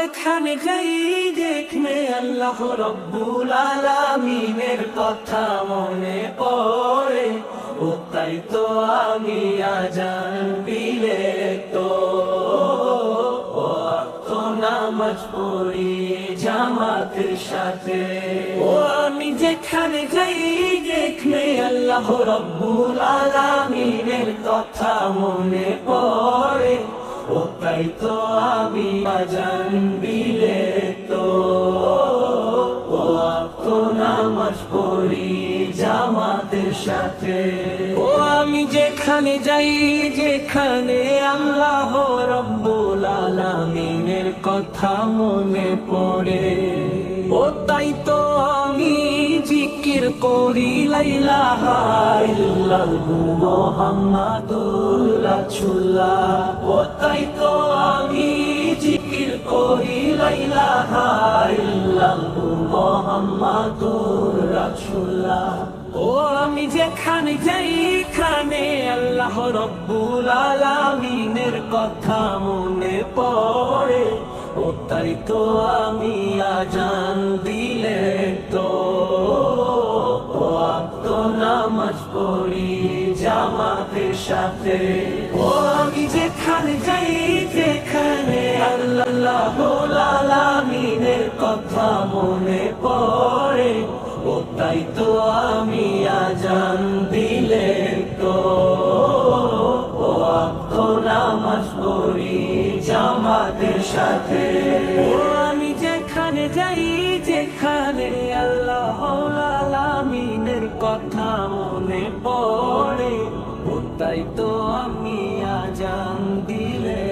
যেখানে যাই দেখলে আল্লাহ রব্বুল আলামিনের কথা মনে পড়ে, ও তাই তো আমি আজান দিলে তো নামাজ পড়ি জামাতের সাথে। ও আমি যেখানে যাই দেখলে আল্লাহ রব্বুল আলামিনের কথা মনে পড়ে, ও তাই তো আমি আজান দিলে তো নামাজ পড়ি জামাতের সাথে। ও আমি যেখানে যাই যেখানে আল্লাহ রব্বুল আলামিনের কথা মনে পড়ে, ও তাই তো আমি জিকির করি লা ইলাহা ইল্লাল্লাহু মুহাম্মাদুর রাসূলুল্লাহ। ও তাই তো আমি জিকির করি লা ইলাহা ইল্লাল্লাহু মুহাম্মাদুর রাসূলুল্লাহ। ও আমি যেখানে যাই খানে আল্লাহ রব্বুল আলামিনের কথা মনে পড়ে, ও তাই তো আমি আজান দিলে তো নামাজ পড়ি জামাতের সাথে। ও আমি যেখানে যাই যেখানে আল্লাহ আলামিনের কথা মনে পড়ে, ও তাই তো আমি আজান দিলে তো নামাজ পড়ি জামাতের সাথে। ও আমি যেখানে যাই যেখানে আল্লাহ আলামিনের কথা মনে পড়ে, ও তাই তো আমি আজান দিলে